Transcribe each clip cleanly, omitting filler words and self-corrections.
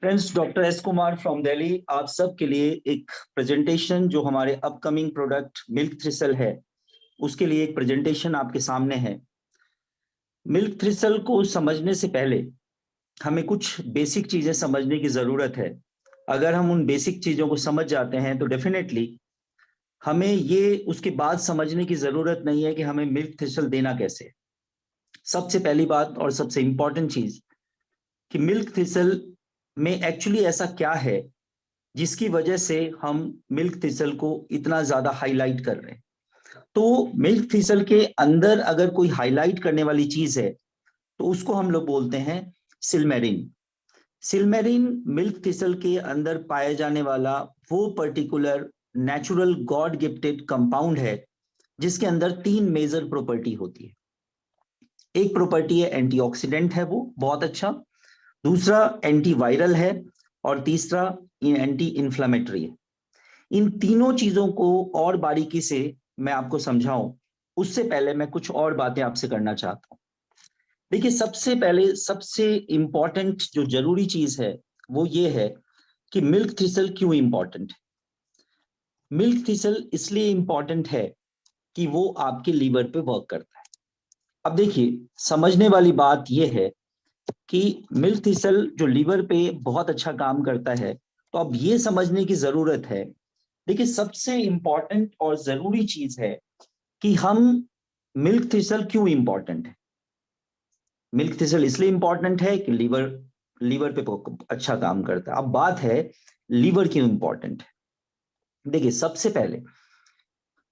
Friends, doctor S Kumar from Delhi आप सब के लिए एक प्रेजेंटेशन जो हमारे अपकमिंग प्रोडक्ट मिल्क थ्रिसल है उसके लिए एक प्रेजेंटेशन आपके सामने है। मिल्क थ्रिसल को समझने से पहले हमें कुछ बेसिक चीजें समझने की जरूरत है। अगर हम उन बेसिक चीजों को समझ जाते हैं तो डेफिनेटली हमें ये उसके बाद समझने की जरूरत नहीं है कि हमें मिल्क थ्रिसल देना कैसे है। सबसे पहली बात और सबसे इंपॉर्टेंट चीज कि मिल्क थ्रिसल में एक्चुअली ऐसा क्या है जिसकी वजह से हम मिल्क थ्रिसल को इतना ज्यादा हाईलाइट कर रहे हैं। तो मिल्क थ्रिसल के अंदर अगर कोई हाईलाइट करने वाली चीज है तो उसको हम लोग बोलते हैं सिल्मेरिन। सिल्मेरिन मिल्क थ्रिसल के अंदर पाया जाने वाला वो particular natural God gifted compound है जिसके अंदर तीन मेजर प्रॉपर्टी होती है। एक प्रॉपर्टी है एंटीऑक्सीडेंट है, वो बहुत अच्छा। दूसरा एंटीवायरल है और तीसरा एंटी इन्फ्लामेटरी है। इन तीनों चीजों को और बारीकी से मैं आपको समझाऊं उससे पहले मैं कुछ और बातें आपसे करना चाहता हूं। देखिए, सबसे पहले सबसे इंपॉर्टेंट जो जरूरी चीज है वो ये है कि मिल्क थ्रिसल क्यों इंपॉर्टेंट है। मिल्क थ्रिसल इसलिए इंपॉर्टेंट है कि वो आपके लीवर पे वर्क करता है। अब देखिए, समझने वाली बात यह है कि मिल्क थ्रिसल जो लीवर पे बहुत अच्छा काम करता है, तो अब ये समझने की जरूरत है। देखिए, सबसे इंपॉर्टेंट और जरूरी चीज है कि हम मिल्क थ्रिसल क्यों इंपॉर्टेंट है। मिल्क थ्रिसल इसलिए इंपॉर्टेंट है कि लीवर लीवर पे अच्छा काम करता है। अब बात है लीवर क्यों इंपॉर्टेंट है। देखिए, सबसे पहले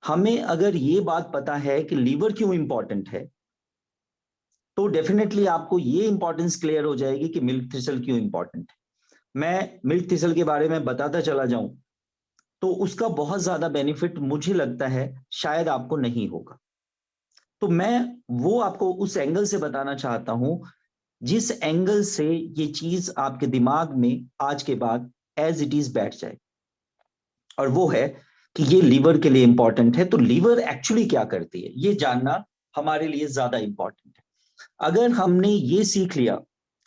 हमें अगर ये बात पता है कि लीवर क्यों इंपॉर्टेंट है तो डेफिनेटली आपको ये इंपॉर्टेंस क्लियर हो जाएगी कि मिल्क थ्रिसल क्यों इंपॉर्टेंट है। मैं मिल्क थ्रिसल के बारे में बताता चला जाऊं तो उसका बहुत ज्यादा बेनिफिट मुझे लगता है शायद आपको नहीं होगा। तो मैं वो आपको उस एंगल से बताना चाहता हूं जिस एंगल से ये चीज आपके दिमाग में आज के बाद एज इट इज बैठ जाए, और वो है कि ये लीवर के लिए इंपॉर्टेंट है। तो लीवर एक्चुअली क्या करती है ये जानना हमारे लिए ज्यादा इंपॉर्टेंट है। अगर हमने ये सीख लिया,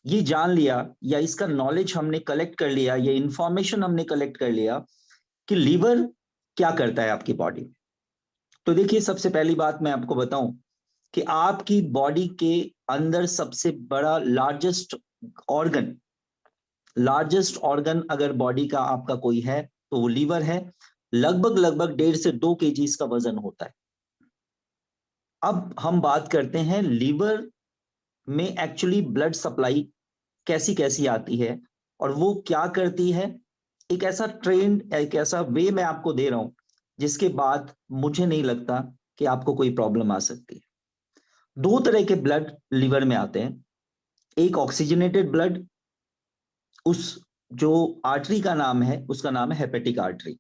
ये जान लिया, या इसका नॉलेज हमने कलेक्ट कर लिया, या इंफॉर्मेशन हमने कलेक्ट कर लिया कि लीवर क्या करता है आपकी बॉडी में, तो देखिए, सबसे पहली बात मैं आपको बताऊं कि आपकी बॉडी के अंदर सबसे बड़ा लार्जेस्ट ऑर्गन अगर बॉडी का आपका कोई है तो वो लीवर है। लगभग लगभग 1.5 से 2 kg का वजन होता है। अब हम बात करते हैं लीवर में एक्चुअली ब्लड सप्लाई कैसी कैसी आती है और वो क्या करती है। एक ऐसा वे मैं आपको दे रहा हूं जिसके बाद मुझे नहीं लगता कि आपको कोई प्रॉब्लम आ सकती है। दो तरह के ब्लड लीवर में आते हैं। एक ऑक्सीजनेटेड ब्लड, उस जो आर्टरी का नाम है उसका नाम है हेपेटिक आर्टरी।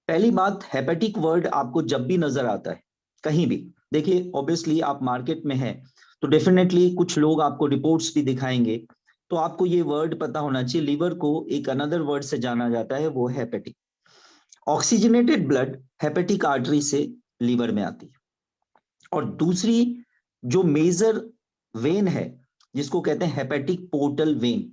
पहली बात, हेपेटिक वर्ड आपको जब भी नजर आता है कहीं भी, देखिए ऑब्वियसली आप मार्केट में हैं तो डेफिनेटली कुछ लोग आपको रिपोर्ट्स भी दिखाएंगे, तो आपको ये वर्ड पता होना चाहिए। लीवर को एक अनदर वर्ड से जाना जाता है, वो है hepatic. Oxygenated blood hepatic artery से लीवर में आती है। और दूसरी जो मेजर वेन है जिसको कहते हैं hepatic portal vein,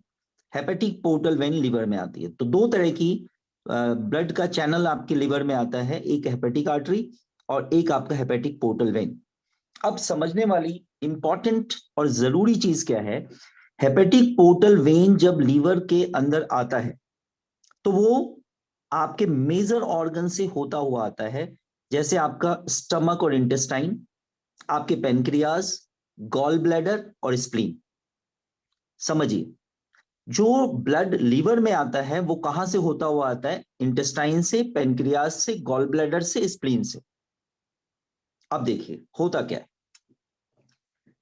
hepatic portal vein liver में आती है। तो दो तरह की ब्लड का चैनल आपके लिवर में आता है, एक हेपेटिक आर्टरी और एक आपका हेपेटिक पोर्टल वेन। अब समझने वाली इंपॉर्टेंट और जरूरी चीज क्या है, हेपेटिक पोर्टल वेन जब लीवर के अंदर आता है तो वो आपके मेजर ऑर्गन से होता हुआ आता है, जैसे आपका स्टमक और इंटेस्टाइन, आपके पेनक्रियाज, गॉल ब्लैडर और स्प्लीन। समझिए, जो ब्लड लीवर में आता है वो कहां से होता हुआ आता है, इंटेस्टाइन से, पेनक्रियाज से, गॉल ब्लैडर से, स्प्लीन से। अब देखिए होता क्या है,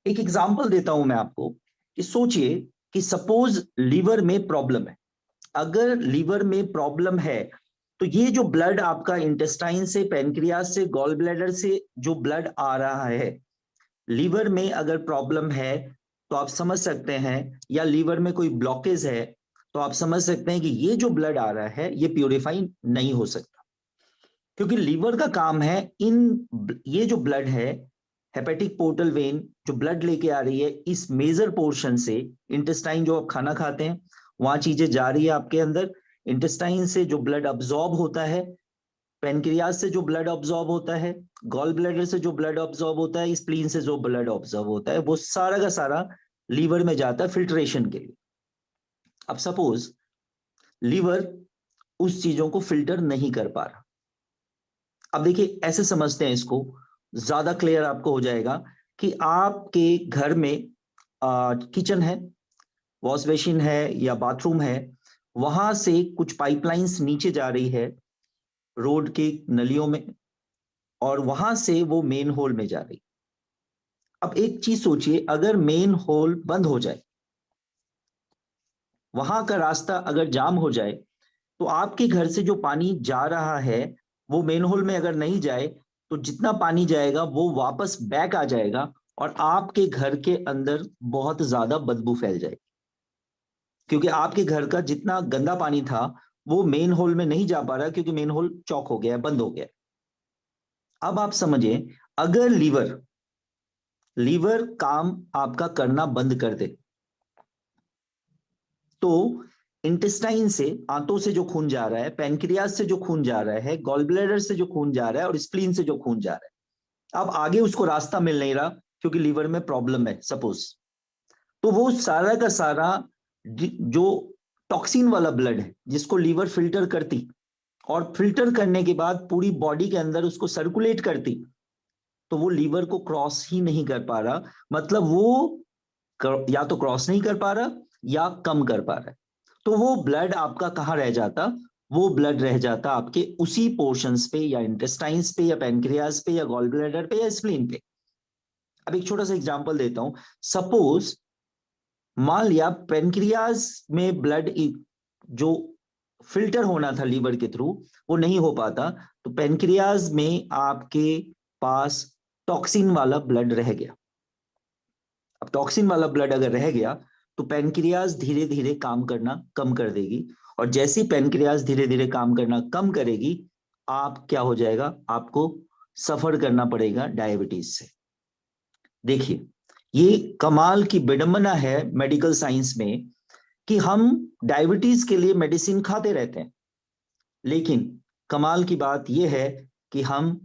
एक एग्जांपल देता हूं मैं आपको कि सोचिए कि सपोज लीवर में प्रॉब्लम है। अगर लीवर में प्रॉब्लम है तो ये जो ब्लड आपका इंटेस्टाइन से, पेनक्रियाज से, गॉल ब्लैडर से जो ब्लड आ रहा है, लीवर में अगर प्रॉब्लम है तो आप समझ सकते हैं, या लीवर में कोई ब्लॉकेज है तो आप समझ सकते हैं कि ये जो ब्लड आ रहा है ये प्यूरिफाई नहीं हो सकता। क्योंकि लीवर का काम है ये जो ब्लड है, हेपेटिक पोर्टल वेन जो ब्लड लेके आ रही है इस मेजर पोर्शन से, इंटेस्टाइन जो आप खाना खाते हैं वहां चीजें जा रही है आपके अंदर। इंटेस्टाइन से जो ब्लड अब्सॉर्ब होता है, पेनक्रियाज से जो ब्लड अब्सॉर्ब होता है, गॉल ब्लैडर से जो ब्लड अब्सॉर्ब होता है, स्प्लीन से जो ब्लड अब्सॉर्ब होता है, वो सारा का सारा लीवर में जाता है फिल्ट्रेशन के लिए। अब सपोज लीवर उस चीजों को फिल्टर नहीं कर पा रहा। अब देखिए ऐसे समझते हैं इसको, ज्यादा क्लियर आपको हो जाएगा कि आपके घर में किचन है, वॉश बेसिन है या बाथरूम है, वहां से कुछ पाइपलाइंस नीचे जा रही है रोड के नलियों में, और वहां से वो मेन होल में जा रही। अब एक चीज सोचिए, अगर मेन होल बंद हो जाए, वहां का रास्ता अगर जाम हो जाए, तो आपके घर से जो पानी जा रहा है वो मेन होल में अगर नहीं जाए, तो जितना पानी जाएगा वो वापस बैक आ जाएगा और आपके घर के अंदर बहुत ज्यादा बदबू फैल जाएगी, क्योंकि आपके घर का जितना गंदा पानी था वो मेन होल में नहीं जा पा रहा, क्योंकि मेन होल चौक हो गया, बंद हो गया। अब आप समझिए, अगर लीवर लीवर काम आपका करना बंद कर दे, तो इंटेस्टाइन से, आंतों से जो खून जा रहा है, पैनक्रियाज से जो खून जा रहा है, गॉल ब्लैडर से जो खून जा रहा है और स्प्लीन से जो खून जा रहा है, अब आगे उसको रास्ता मिल नहीं रहा क्योंकि लीवर में प्रॉब्लम है सपोज, तो वो सारा का सारा जो टॉक्सिन वाला ब्लड है जिसको लीवर फिल्टर करती और फिल्टर करने के बाद पूरी बॉडी के अंदर उसको सर्कुलेट करती, तो वो लीवर को क्रॉस ही नहीं कर पा रहा। मतलब वो या तो क्रॉस नहीं कर पा रहा या कम कर पा रहा है। तो वो ब्लड आपका कहाँ रह जाता? वो ब्लड रह जाता आपके उसी पोर्शंस पे, या इंटेस्टाइन्स पे, या पैनक्रियाज पे, या गॉल ब्लैडर पे, या स्प्लीन पे। अब एक छोटा सा एग्जांपल देता हूं। सपोज मान लिया पेनक्रियाज में ब्लड जो फिल्टर होना था लीवर के थ्रू वो नहीं हो पाता, तो पेनक्रियाज में आपके पास टॉक्सिन वाला ब्लड रह गया। अब टॉक्सिन वाला ब्लड अगर रह गया तो पेनक्रियाज धीरे धीरे काम करना कम कर देगी, और जैसे ही पेनक्रियाज धीरे धीरे काम करना कम करेगी, आप क्या हो जाएगा, आपको सफर करना पड़ेगा डायबिटीज से। देखिए ये कमाल की विडंबना है मेडिकल साइंस में कि हम डायबिटीज के लिए मेडिसिन खाते रहते हैं, लेकिन कमाल की बात यह है कि हम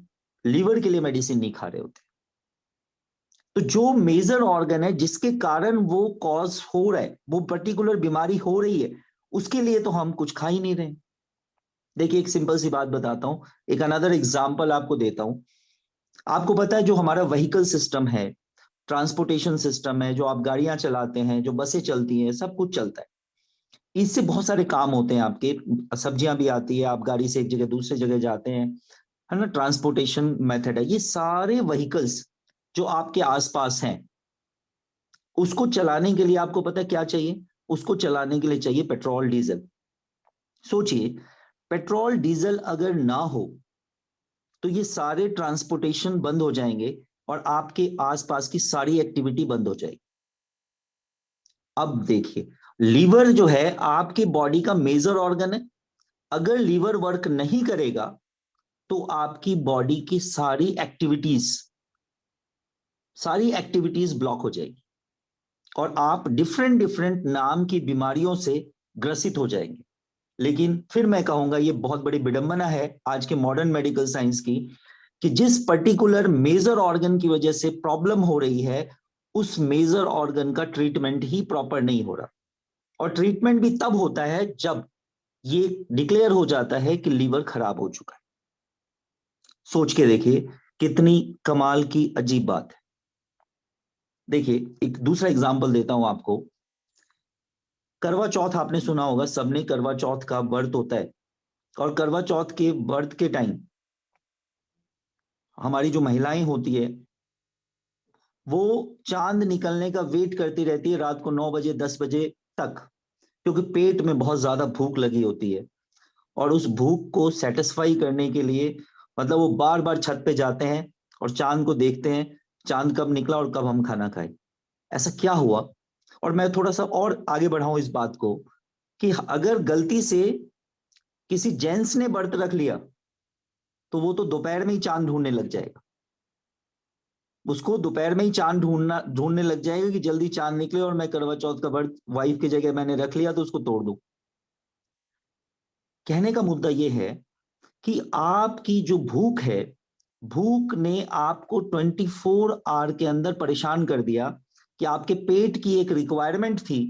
लीवर के लिए मेडिसिन नहीं खा रहे होते। तो जो मेजर ऑर्गन है जिसके कारण वो कॉज हो रहा है, वो पर्टिकुलर बीमारी हो रही है, उसके लिए तो हम कुछ खा ही नहीं रहे। देखिए एक सिंपल सी बात बताता हूं, एक अनदर एग्जांपल आपको देता हूं। आपको पता है जो हमारा व्हीकल सिस्टम है, ट्रांसपोर्टेशन सिस्टम है, जो आप गाड़ियां चलाते हैं, जो बसें चलती हैं, सब कुछ चलता है, इससे बहुत सारे काम होते हैं आपके। सब्जियां भी आती है, आप गाड़ी से एक जगह दूसरे जगह जाते हैं, है ना, ट्रांसपोर्टेशन मेथड है। ये सारे व्हीकल्स जो आपके आसपास हैं, उसको चलाने के लिए आपको पता है क्या चाहिए? उसको चलाने के लिए चाहिए पेट्रोल डीजल। सोचिए, पेट्रोल डीजल अगर ना हो तो ये सारे ट्रांसपोर्टेशन बंद हो जाएंगे और आपके आसपास की सारी एक्टिविटी बंद हो जाएगी। अब देखिए, लीवर जो है आपकी बॉडी का मेजर ऑर्गन है, अगर लीवर वर्क नहीं करेगा तो आपकी बॉडी की सारी एक्टिविटीज ब्लॉक हो जाएगी और आप डिफरेंट डिफरेंट नाम की बीमारियों से ग्रसित हो जाएंगे। लेकिन फिर मैं कहूंगा ये बहुत बड़ी विडंबना है आज के मॉडर्न मेडिकल साइंस की, कि जिस पर्टिकुलर मेजर ऑर्गन की वजह से प्रॉब्लम हो रही है, उस मेजर ऑर्गन का ट्रीटमेंट ही प्रॉपर नहीं हो रहा। और ट्रीटमेंट भी तब होता है जब ये डिक्लेयर हो जाता है कि लीवर खराब हो चुका है। सोच के देखिए कितनी कमाल की अजीब बात है। देखिए एक दूसरा एग्जांपल देता हूं आपको। करवा चौथ आपने सुना होगा, सबने करवा चौथ का व्रत होता है, और करवा चौथ के व्रत के टाइम हमारी जो महिलाएं होती है वो चांद निकलने का वेट करती रहती है रात को 9 बजे 10 बजे तक, क्योंकि पेट में बहुत ज्यादा भूख लगी होती है, और उस भूख को सेटिस्फाई करने के लिए मतलब वो बार बार छत पे जाते हैं और चांद को देखते हैं, चांद कब निकला और कब हम खाना खाए। ऐसा क्या हुआ? और मैं थोड़ा सा और आगे बढ़ाऊं इस बात को, कि अगर गलती से किसी जेंट्स ने व्रत रख लिया तो वो तो दोपहर में ही चांद ढूंढने लग जाएगा। उसको दोपहर में ही चांद ढूंढने लग जाएगा कि जल्दी चांद निकले और मैं करवा चौथ का व्रत वाइफ की जगह मैंने रख लिया तो उसको तोड़ दूं। कहने का मुद्दा यह है कि आपकी जो भूख है, भूख ने आपको 24 आवर के अंदर परेशान कर दिया कि आपके पेट की एक रिक्वायरमेंट थी,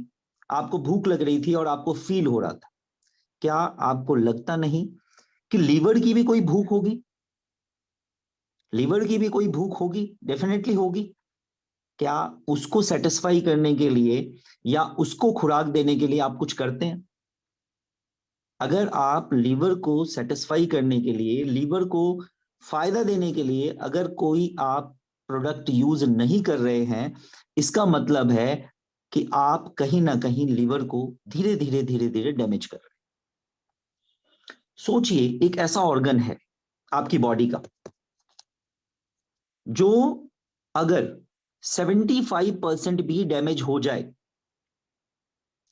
आपको भूख लग रही थी और आपको फील हो रहा था। क्या आपको लगता नहीं कि लीवर की भी कोई भूख होगी? लीवर की भी कोई भूख होगी, डेफिनेटली होगी। क्या उसको सेटिस्फाई करने के लिए या उसको खुराक देने के लिए आप कुछ करते हैं? अगर आप लीवर को सेटिस्फाई करने के लिए, लीवर को फायदा देने के लिए अगर कोई आप प्रोडक्ट यूज नहीं कर रहे हैं, इसका मतलब है कि आप कहीं ना कहीं लीवर को धीरे धीरे धीरे धीरे डैमेज कर रहे हैं। सोचिए, एक ऐसा ऑर्गन है आपकी बॉडी का जो अगर 75% भी डैमेज हो जाए,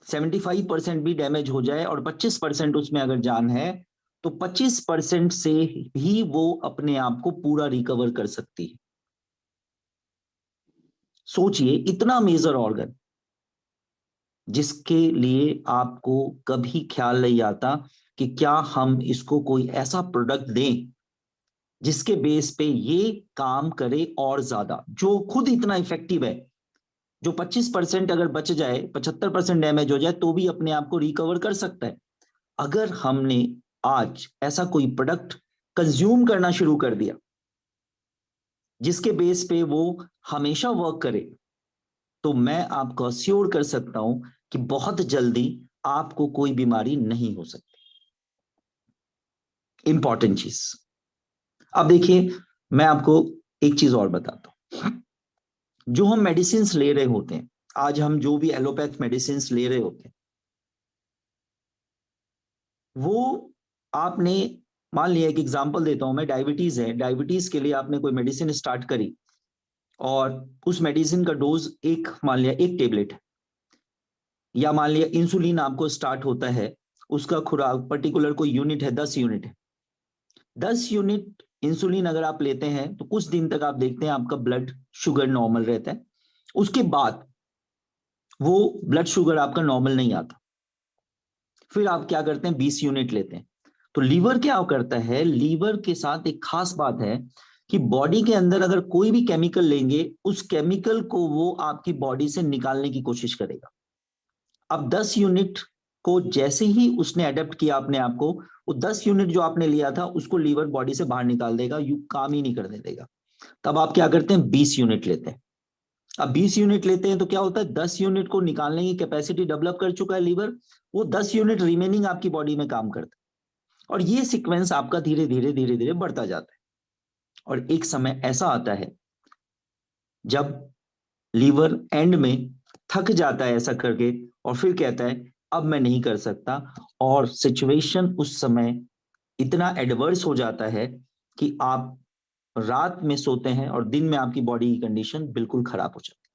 75% भी डैमेज हो जाए और 25% उसमें अगर जान है, तो 25% से ही वो अपने आप को पूरा रिकवर कर सकती है। सोचिए, इतना मेजर ऑर्गन जिसके लिए आपको कभी ख्याल नहीं आता कि क्या हम इसको कोई ऐसा प्रोडक्ट दें जिसके बेस पे ये काम करे और ज्यादा, जो खुद इतना इफेक्टिव है, जो 25% अगर बच जाए, 75% डैमेज हो जाए तो भी अपने आप को रिकवर कर सकता है। अगर हमने आज ऐसा कोई प्रोडक्ट कंज्यूम करना शुरू कर दिया जिसके बेस पे वो हमेशा वर्क करे, तो मैं आपको अश्योर कर सकता हूं कि बहुत जल्दी आपको कोई बीमारी नहीं हो सकती। इंपॉर्टेंट चीज। अब देखिए, मैं आपको एक चीज और बताता हूं। जो हम मेडिसिन ले रहे होते हैं, आज हम जो भी एलोपैथ मेडिसिन ले रहे होते हैं, वो आपने, मान लिया एक एग्जांपल देता हूं मैं, डायबिटीज है, डायबिटीज के लिए आपने कोई मेडिसिन स्टार्ट करी और उस मेडिसिन का डोज एक, मान लिया एक टेबलेट है, या मान लिया इंसुलिन आपको स्टार्ट होता है, उसका खुराक पर्टिकुलर कोई यूनिट है, 10 यूनिट है। 10 यूनिट इंसुलिन अगर आप लेते हैं तो कुछ दिन तक आप देखते हैं आपका ब्लड शुगर नॉर्मल रहता है, उसके बाद वो ब्लड शुगर आपका नॉर्मल नहीं आता। फिर आप क्या करते हैं, 20 यूनिट लेते हैं। तो लीवर क्या करता है, लीवर के साथ एक खास बात है कि बॉडी के अंदर अगर कोई भी केमिकल लेंगे, उस केमिकल को वो आपकी बॉडी से निकालने की कोशिश करेगा। अब 10 यूनिट को जैसे ही उसने अडेप्ट किया अपने आप को, वो 10 यूनिट जो आपने लिया था उसको लीवर बॉडी से बाहर निकाल देगा, यू काम ही नहीं करने देगा। तब आप क्या करते हैं, 20 यूनिट लेते हैं। अब 20 यूनिट लेते हैं तो क्या होता है, 10 यूनिट को निकालने की कैपेसिटी डेवलप कर चुका है लीवर, वो 10 यूनिट रिमेनिंग आपकी बॉडी में काम करता है, और ये सीक्वेंस आपका धीरे धीरे धीरे धीरे बढ़ता जाता है। और एक समय ऐसा आता है जब लीवर एंड में थक जाता है ऐसा करके, और फिर कहता है अब मैं नहीं कर सकता, और सिचुएशन उस समय इतना एडवर्स हो जाता है कि आप रात में सोते हैं और दिन में आपकी बॉडी की कंडीशन बिल्कुल खराब हो जाती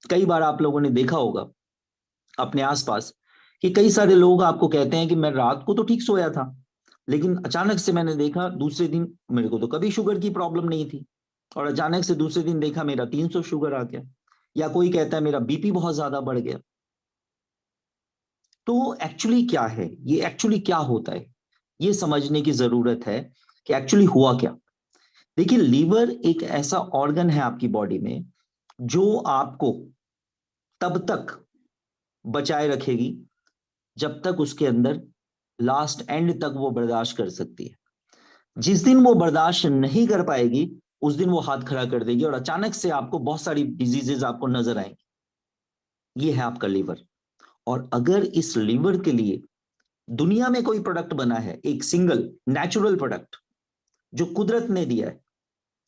है। कई बार आप लोगों ने देखा होगा अपने आसपास कि कई सारे लोग आपको कहते हैं कि मैं रात को तो ठीक सोया था, लेकिन अचानक से मैंने देखा दूसरे दिन मेरे को तो कभी शुगर की प्रॉब्लम नहीं थी, और अचानक से दूसरे दिन देखा मेरा 300 शुगर आ गया, या कोई कहता है मेरा बीपी बहुत ज्यादा बढ़ गया। तो एक्चुअली क्या है, ये एक्चुअली क्या होता है, ये समझने की जरूरत है कि एक्चुअली हुआ क्या। देखिए, लीवर एक ऐसा ऑर्गन है आपकी बॉडी में जो आपको तब तक बचाए रखेगी जब तक उसके अंदर लास्ट एंड तक वो बर्दाश्त कर सकती है। जिस दिन वो बर्दाश्त नहीं कर पाएगी, उस दिन वो हाथ खड़ा कर देगी और अचानक से आपको बहुत सारी डिजीजेज आपको नजर आएंगी। ये है आपका लीवर। और अगर इस लीवर के लिए दुनिया में कोई प्रोडक्ट बना है, एक सिंगल नेचुरल प्रोडक्ट जो कुदरत ने दिया है,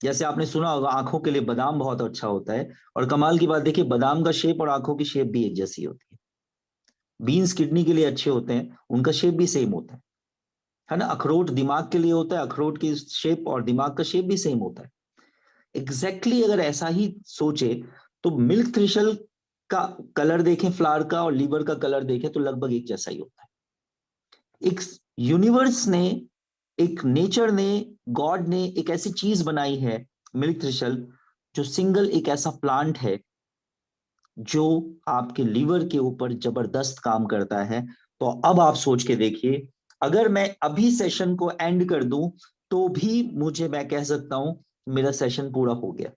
जैसे आपने सुना होगा आंखों के लिए बादाम बहुत अच्छा होता है, और कमाल की बात देखिए, बादाम का शेप और आंखों की शेप भी एक जैसी होती है। बीन्स किडनी के लिए अच्छे होते हैं, उनका शेप भी सेम होता है ना। अखरोट दिमाग के लिए होता है, अखरोट की शेप और दिमाग का शेप भी सेम होता है। एग्जैक्टली अगर ऐसा ही सोचे तो मिल्क थ्रिशल का कलर देखें फ्लावर का, और लीवर का कलर देखें तो लगभग एक जैसा ही होता है। एक यूनिवर्स ने, एक नेचर ने, गॉड ने एक ऐसी चीज बनाई है मिल्क थ्रिशल, जो सिंगल एक ऐसा प्लांट है जो आपके लीवर के ऊपर जबरदस्त काम करता है। तो अब आप सोच के देखिए, अगर मैं अभी सेशन को एंड कर दूं तो भी मैं कह सकता हूं मेरा सेशन पूरा हो गया,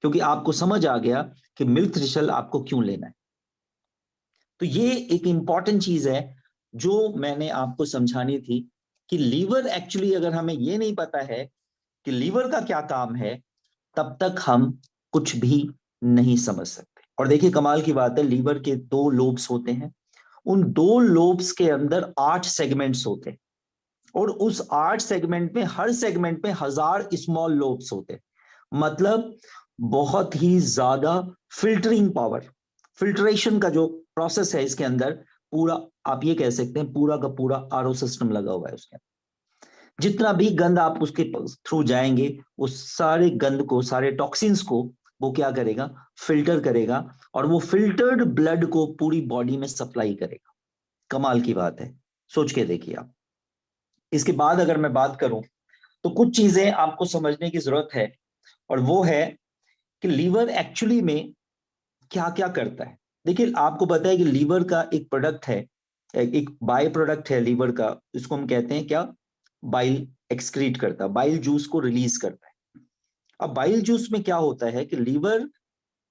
क्योंकि आपको समझ आ गया कि मिल्क थ्रेशल आपको क्यों लेना है। तो ये एक इंपॉर्टेंट चीज है जो मैंने आपको समझानी थी कि लीवर एक्चुअली, अगर हमें ये नहीं पता है कि लीवर का क्या काम है, तब तक हम कुछ भी नहीं समझ सकते। और देखिए कमाल की बात है, लीवर के 2 लोब्स होते हैं, उन 2 लोब्स के अंदर 8 सेगमेंट्स होते हैं, और उस 8 सेगमेंट में हर सेगमेंट में 1000 स्मॉल लोब्स होते हैं। मतलब बहुत ही ज्यादा फिल्टरिंग पावर, फिल्ट्रेशन का जो प्रोसेस है इसके अंदर, पूरा आप ये कह सकते हैं पूरा का पूरा आरओ सिस्टम लगा हुआ है उसके अंदर। जितना भी गंद आप उसके थ्रू जाएंगे, उस सारे गंद को, सारे टॉक्सिन्स को वो क्या करेगा, फिल्टर करेगा, और वो फिल्टर्ड ब्लड को पूरी बॉडी में सप्लाई करेगा। कमाल की बात है, सोच के देखिए आप। इसके बाद अगर मैं बात करूं तो कुछ चीजें आपको समझने की जरूरत है, और वो है कि लीवर एक्चुअली में क्या क्या करता है। देखिए आपको पता है कि लीवर का एक प्रोडक्ट है, एक बाय प्रोडक्ट है लीवर का, इसको हम कहते हैं क्या, बाइल एक्सक्रीट करता है, बाइल जूस को रिलीज करता है। अब बाइल जूस में क्या होता है कि लीवर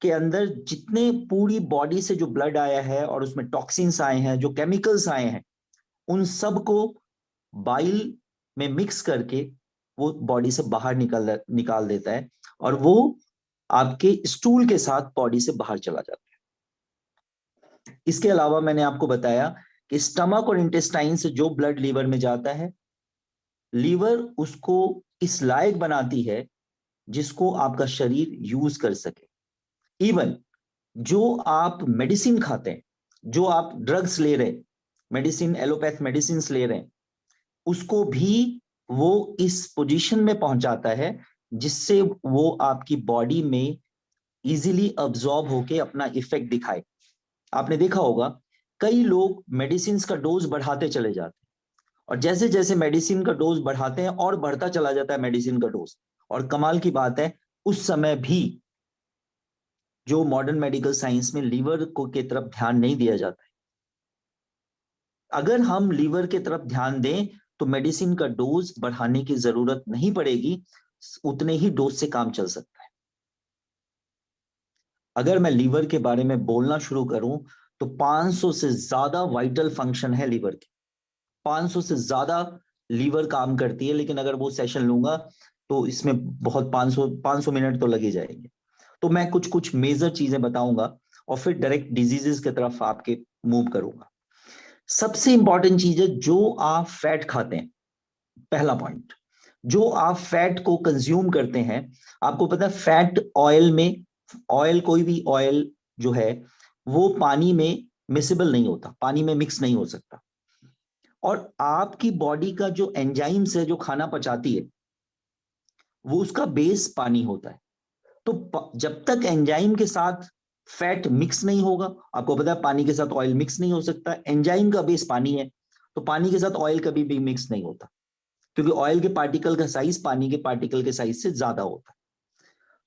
के अंदर जितने पूरी बॉडी से जो ब्लड आया है और उसमें टॉक्सिन्स आए हैं, जो केमिकल्स आए हैं, उन सब को बाइल में मिक्स करके वो बॉडी से बाहर निकाल देता है, और वो आपके स्टूल के साथ बॉडी से बाहर चला जाता है। इसके अलावा मैंने आपको बताया कि स्टमक और इंटेस्टाइन से जो ब्लड लीवर में जाता है, लीवर उसको इस लायक बनाती है जिसको आपका शरीर यूज कर सके। इवन जो आप मेडिसिन खाते हैं, जो आप ड्रग्स ले रहे हैं, मेडिसिन, एलोपैथ मेडिसिन ले रहे हैं, उसको भी वो इस पोजीशन में पहुंचाता है जिससे वो आपकी बॉडी में इजीली अब्सॉर्ब होके अपना इफेक्ट दिखाए। आपने देखा होगा कई लोग मेडिसिन का डोज बढ़ाते चले जाते हैं, और जैसे जैसे मेडिसिन का डोज बढ़ाते हैं और बढ़ता चला जाता है मेडिसिन का डोज, और कमाल की बात है उस समय भी जो मॉडर्न मेडिकल साइंस में लीवर को की तरफ ध्यान नहीं दिया जाता है। अगर हम लीवर की तरफ ध्यान दें तो मेडिसिन का डोज बढ़ाने की जरूरत नहीं पड़ेगी, उतने ही डोज से काम चल सकता है। अगर मैं लीवर के बारे में बोलना शुरू करूं तो 500 से ज्यादा वाइटल फंक्शन है लीवर के, 500 से ज्यादा लीवर काम करती है, लेकिन अगर वो सेशन लूंगा तो इसमें बहुत 500 मिनट तो लगे जाएंगे। तो मैं कुछ कुछ मेजर चीजें बताऊंगा और फिर डायरेक्ट डिजीजेस की तरफ आपके मूव करूंगा। सबसे इंपॉर्टेंट चीज है जो आप फैट खाते हैं, पहला पॉइंट, जो आप फैट को कंज्यूम करते हैं, आपको पता है फैट ऑयल में, ऑयल कोई भी ऑयल जो है वो पानी में मिसिबल नहीं होता, पानी में मिक्स नहीं हो सकता। और आपकी बॉडी का जो एंजाइम्स है जो खाना पचाती है, वो उसका बेस पानी होता है। तो जब तक एंजाइम के साथ फैट मिक्स नहीं होगा, आपको पता है पानी के साथ ऑयल मिक्स नहीं हो सकता, एंजाइम का बेस पानी है, तो पानी के साथ ऑयल कभी भी मिक्स नहीं होता, क्योंकि ऑयल के पार्टिकल का साइज पानी के पार्टिकल के साइज से ज्यादा होता है।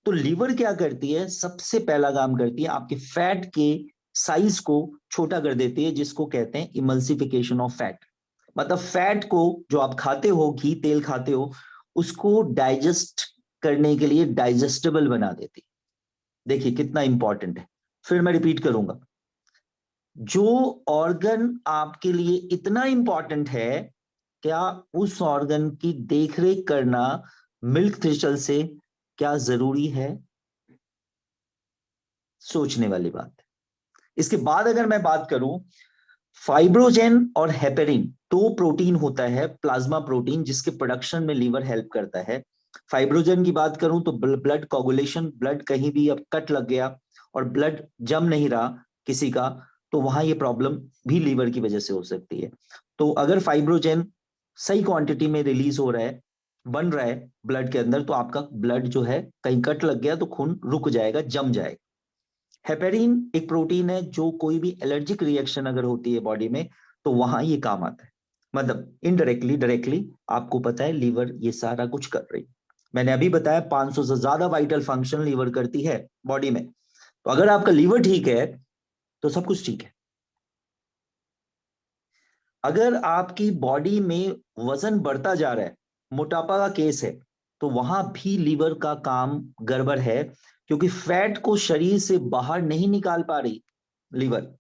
तो लीवर क्या करती है, सबसे पहला काम करती है आपके फैट के साइज को छोटा कर देती है, जिसको कहते हैं इमल्सिफिकेशन ऑफ फैट। मतलब फैट को जो आप खाते हो, घी तेल खाते हो, उसको डाइजेस्ट करने के लिए डाइजेस्टेबल बना देती है। देखिए कितना इंपॉर्टेंट है, फिर मैं रिपीट करूंगा, जो ऑर्गन आपके लिए इतना इंपॉर्टेंट है, क्या उस ऑर्गन की देखरेख करना मिल्क थ्रेशर से क्या जरूरी है? सोचने वाली बात है। इसके बाद अगर मैं बात करूं, फाइब्रोजेन और हेपेरिन दो प्रोटीन होता है, प्लाज्मा प्रोटीन, जिसके प्रोडक्शन में लीवर हेल्प करता है। फाइब्रोजेन की बात करूं तो ब्लड कोगुलेशन, ब्लड कहीं भी अब कट लग गया और ब्लड जम नहीं रहा किसी का, तो वहां ये प्रॉब्लम भी लीवर की वजह से हो सकती है। तो अगर फाइब्रोजेन सही क्वांटिटी में रिलीज हो रहा है, बन रहा है ब्लड के अंदर, तो आपका ब्लड जो है कहीं कट लग गया तो खून रुक जाएगा, जम जाएगा। हेपेरिन एक प्रोटीन है जो कोई भी एलर्जिक रिएक्शन अगर होती है बॉडी में, तो वहां ये काम आता है। मतलब इनडायरेक्टली, डायरेक्टली आपको पता है लीवर ये सारा कुछ कर रही है। मैंने अभी बताया 500 से ज्यादा वाइटल फंक्शन लीवर करती है बॉडी में। तो अगर आपका लीवर ठीक है तो सब कुछ ठीक है। अगर आपकी बॉडी में वजन बढ़ता जा रहा है, मोटापा का केस है, तो वहां भी लीवर का काम गड़बड़ है, क्योंकि फैट को शरीर से बाहर नहीं निकाल पा रही लीवर,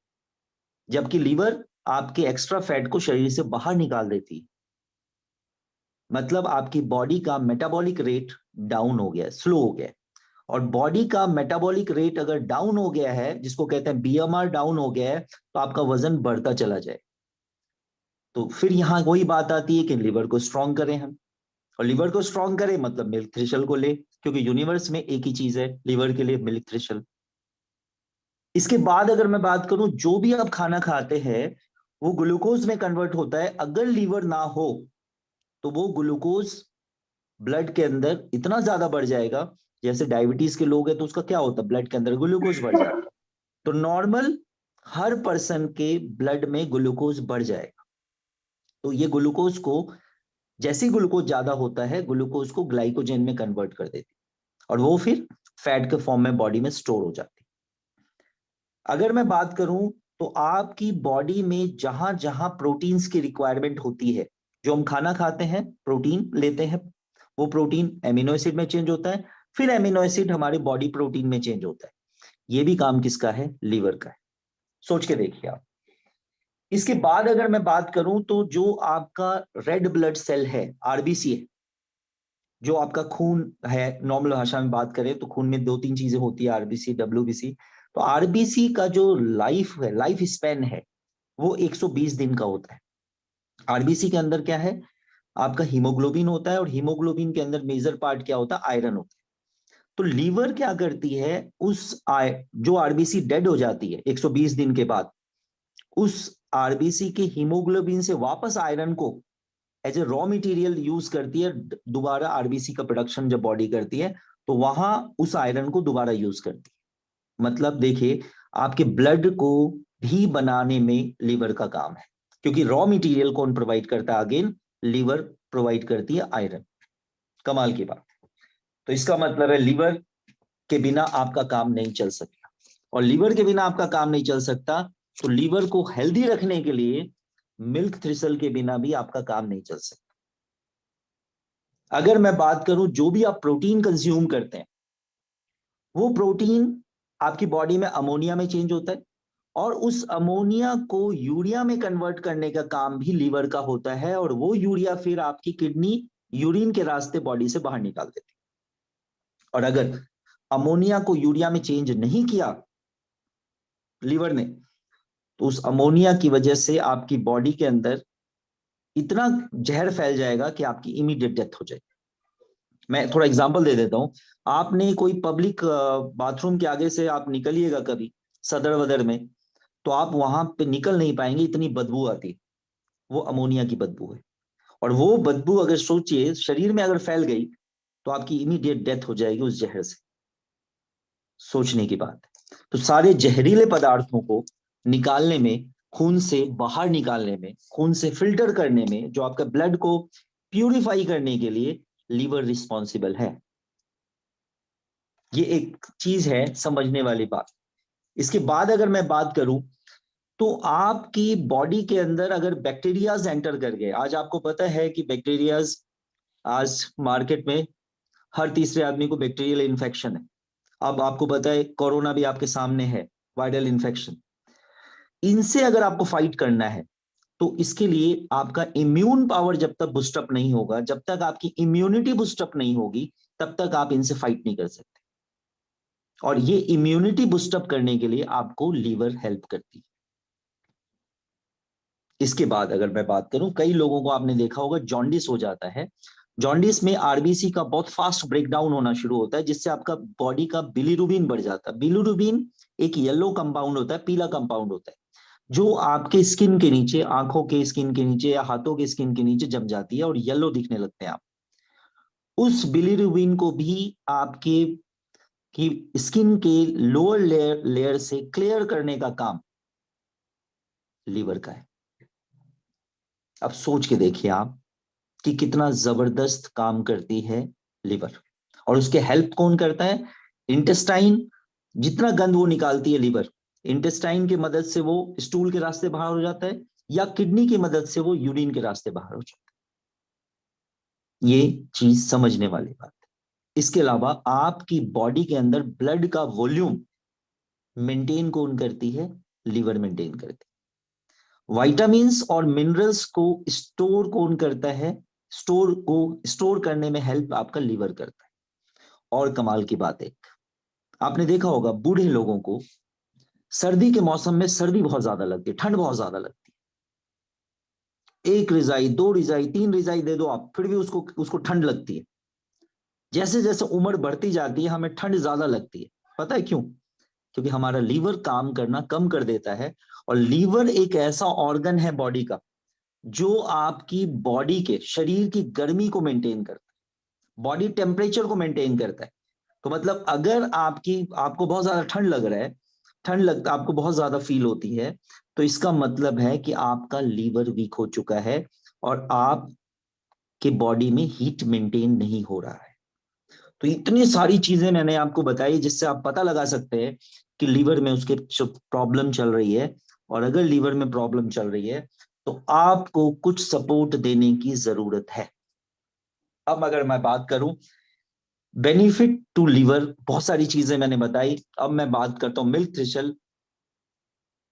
जबकि लीवर आपके एक्स्ट्रा फैट को शरीर से बाहर निकाल देती है। मतलब आपकी बॉडी का मेटाबॉलिक रेट डाउन हो गया, स्लो हो गया। और बॉडी का मेटाबॉलिक रेट अगर डाउन हो गया है, जिसको कहते हैं बीएमआर डाउन हो गया है, तो आपका वजन बढ़ता चला जाए। तो फिर यहां वही बात आती है कि लिवर को स्ट्रांग करें हम। और लिवर को स्ट्रांग करें मतलब मिल्क थ्रेशल को ले, क्योंकि यूनिवर्स में एक ही चीज है लिवर के लिए, मिल्क थ्रेशल। इसके बाद अगर मैं बात करूं, जो भी आप खाना खाते हैं वो ग्लूकोज में कन्वर्ट होता है। अगर लीवर ना हो तो वो ग्लूकोज ब्लड के अंदर इतना ज्यादा बढ़ जाएगा, जैसे डायबिटीज के लोग हैं तो उसका क्या होता है, ब्लड के अंदर ग्लूकोज बढ़ जाता है। तो नॉर्मल हर पर्सन के ब्लड में ग्लूकोज बढ़ जाएगा। तो ये ग्लूकोज को, जैसे ग्लूकोज ज्यादा होता है, ग्लूकोज को ग्लाइकोजन में कन्वर्ट कर देती है और वो फिर फैट के फॉर्म में बॉडी में स्टोर हो जाती है। अगर मैं बात करूं तो आपकी बॉडी में जहां जहां प्रोटीन्स की रिक्वायरमेंट होती है, जो हम खाना खाते हैं प्रोटीन लेते हैं, वो प्रोटीन एमिनो एसिड में चेंज होता है, फिर एमिनो एसिड हमारे बॉडी प्रोटीन में चेंज होता है। ये भी काम किसका है, लीवर का है। सोच के देखिए आप। इसके बाद अगर मैं बात करूं तो जो आपका रेड ब्लड सेल है, आरबीसी है, जो आपका खून है, नॉर्मल भाषा में बात करें तो खून में दो तीन चीजें होती है, आरबीसी डब्ल्यूबीसी। तो आरबीसी का जो लाइफ है, लाइफ स्पैन है, वो 120 दिन का होता है। आरबीसी के अंदर क्या है, आपका हीमोग्लोबिन होता है, और हीमोग्लोबिन के अंदर मेजर पार्ट क्या होता है, आयरन होता है। तो लीवर क्या करती है, जो आरबीसी डेड हो जाती है 120 दिन के बाद, उस आरबीसी के हीमोग्लोबिन से वापस आयरन को as a raw material use करती है। दोबारा आरबीसी का प्रोडक्शन जब बॉडी करती है तो वहां उस आयरन को दोबारा यूज करती है। मतलब देखिए, आपके ब्लड को भी बनाने में लीवर का काम है, क्योंकि रॉ मटेरियल कौन प्रोवाइड करता है, अगेन लीवर प्रोवाइड करती है आयरन। कमाल की बात। तो इसका मतलब है लीवर के बिना आपका काम नहीं चल सकता, और लीवर के बिना आपका काम नहीं चल सकता, तो लीवर को हेल्दी रखने के लिए मिल्क थ्रिसल के बिना भी आपका काम नहीं चल सकता। अगर मैं बात करूं, जो भी आप प्रोटीन कंज्यूम करते हैं, वो प्रोटीन आपकी बॉडी में अमोनिया में चेंज होता है, और उस अमोनिया को यूरिया में कन्वर्ट करने का काम भी लीवर का होता है, और वो यूरिया फिर आपकी किडनी यूरिन के रास्ते बॉडी से बाहर निकाल देती है। और अगर अमोनिया को यूरिया में चेंज नहीं किया लीवर ने, तो उस अमोनिया की वजह से आपकी बॉडी के अंदर इतना जहर फैल जाएगा कि आपकी इमीडिएट डेथ हो जाएगी। मैं थोड़ा एग्जांपल दे देता हूं। आपने कोई पब्लिक बाथरूम के आगे से आप निकलिएगा कभी सदर वदर में, तो आप वहां पे निकल नहीं पाएंगे, इतनी बदबू आती है। वो अमोनिया की बदबू है। और वो बदबू अगर सोचिए शरीर में अगर फैल गई तो आपकी इमीडिएट डेथ हो जाएगी उस जहर से। सोचने की बात है। तो सारे जहरीले पदार्थों को निकालने में, खून से बाहर निकालने में, खून से फिल्टर करने में, जो आपका ब्लड को प्यूरिफाई करने के लिए लीवर रिस्पॉन्सिबल है। ये एक चीज है समझने वाली बात। इसके बाद अगर मैं बात करूं तो आपकी बॉडी के अंदर अगर बैक्टीरियाज एंटर कर गए, आज आपको पता है कि बैक्टीरियाज, आज मार्केट में हर तीसरे आदमी को बैक्टीरियल इन्फेक्शन है। अब आपको पता है कोरोना भी आपके सामने है, वायरल इन्फेक्शन। इनसे अगर आपको फाइट करना है तो इसके लिए आपका इम्यून पावर जब तक बूस्टअप नहीं होगा, जब तक आपकी इम्यूनिटी बूस्टअप नहीं होगी, तब तक आप इनसे फाइट नहीं कर सकते। और ये इम्यूनिटी बूस्टअप करने के लिए आपको लीवर हेल्प करती है। इसके बाद अगर मैं बात करूं, कई लोगों को आपने देखा होगा जॉन्डिस हो जाता है। जॉन्डिस में आरबीसी का बहुत फास्ट ब्रेकडाउन होना शुरू होता है, जिससे आपका बॉडी का बिलीरुबिन बढ़ जाता है। बिलीरुबिन एक येलो कंपाउंड होता है, पीला कंपाउंड होता है, जो आपके स्किन के नीचे, आंखों के स्किन के नीचे या हाथों के स्किन के नीचे जम जाती है और येलो दिखने लगते हैं आप। उस बिलीरुबिन को भी आपके की स्किन के लोअर लेयर से क्लियर करने का काम लीवर का है। अब सोच के देखिए आप कि कितना जबरदस्त काम करती है लिवर। और उसके हेल्प कौन करता है? इंटेस्टाइन। जितना गंद वो निकालती है लिवर, इंटेस्टाइन की मदद से वो स्टूल के रास्ते बाहर हो जाता है, या किडनी की मदद से वो यूरिन के रास्ते बाहर हो जाता है। ये चीज समझने वाली बात है। इसके अलावा आपकी बॉडी के अंदर ब्लड का वॉल्यूम मेंटेन कौन करती है? लीवर मेंटेन करती है। वाइटामिन्स और मिनरल्स को स्टोर कौन करता है? स्टोर करने में हेल्प आपका लीवर करता है। और कमाल की बात है, आपने देखा होगा बूढ़े लोगों को सर्दी के मौसम में सर्दी बहुत ज्यादा लगती है, ठंड बहुत ज्यादा लगती है। एक रिजाई, दो रिजाई, तीन रिजाई दे दो आप, फिर भी उसको उसको ठंड लगती है। जैसे जैसे उम्र बढ़ती जाती है हमें ठंड ज्यादा लगती है। पता है क्यों? क्योंकि हमारा लीवर काम करना कम कर देता है। और लीवर एक ऐसा ऑर्गन है बॉडी का जो आपकी बॉडी के शरीर की गर्मी को मेंटेन करता है, बॉडी टेम्परेचर को मेंटेन करता है। तो मतलब अगर आपको बहुत ज्यादा ठंड लग रहा है, ठंड लगता आपको बहुत ज्यादा फील होती है, तो इसका मतलब है कि आपका लीवर वीक हो चुका है और आपके बॉडी में हीट मेंटेन नहीं हो रहा है। तो इतनी सारी चीजें मैंने आपको बताई जिससे आप पता लगा सकते हैं कि लीवर में उसके प्रॉब्लम चल रही है। और अगर लीवर में प्रॉब्लम चल रही है तो आपको कुछ सपोर्ट देने की जरूरत है। अब अगर मैं बात करूं बेनिफिट टू लीवर, बहुत सारी चीजें मैंने बताई, अब मैं बात करता हूं मिल्क थ्रिशल